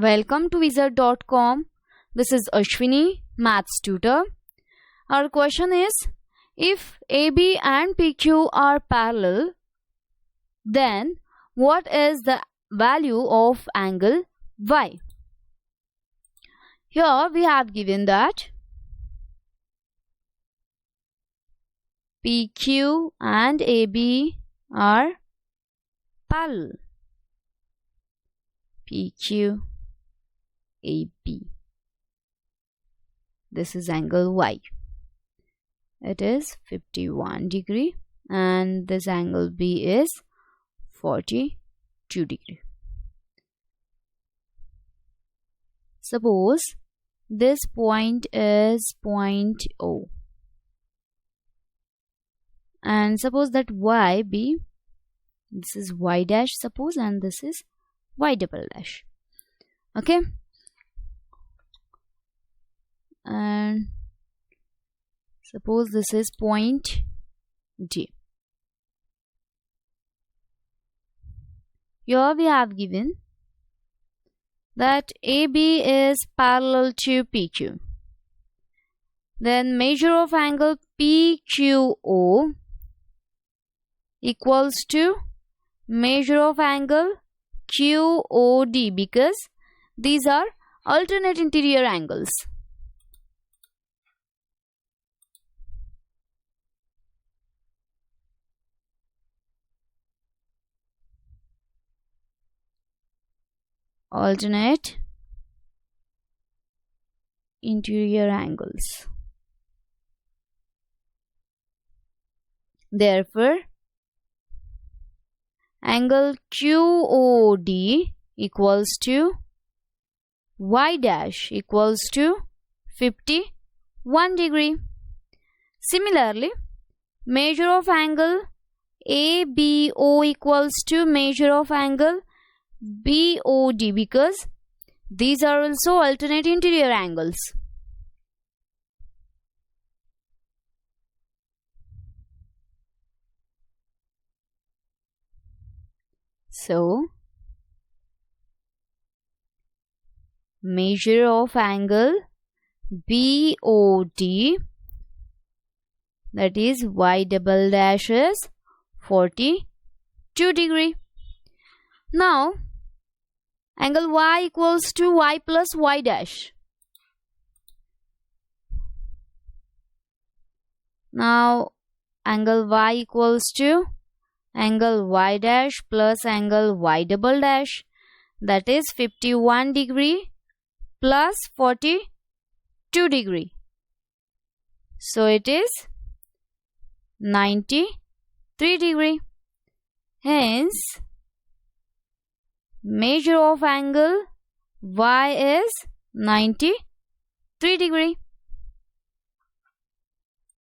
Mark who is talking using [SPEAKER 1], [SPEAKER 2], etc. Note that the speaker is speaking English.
[SPEAKER 1] Welcome to Wizard.com. This is Ashwini, Maths tutor. Our question is, if AB and PQ are parallel, then what is the value of angle Y? Here we have given that PQ and AB are parallel. PQ, AB. This is angle Y. It is 51 degree and this angle B is 42 degree. Suppose this point is point O. And suppose that Y be, this is Y dash suppose, and this is Y double dash. Okay. And suppose this is point D. Here we have given that AB is parallel to PQ. Then measure of angle PQO equals to measure of angle QOD, because these are alternate interior angles. Alternate interior angles. Therefore, angle QOD equals to Y dash equals to 51 degree. Similarly, measure of angle ABO equals to measure of angle BOD, because these are also alternate interior angles. So, measure of angle BOD, that is Y double dash, is 42 degree. Now, angle Y equals to Y plus Y dash. Now, angle Y equals to angle Y dash plus angle Y double dash, that is 51 degree plus 42 degree. So it is 93 degree. Hence, measure of angle Y is 93 degree.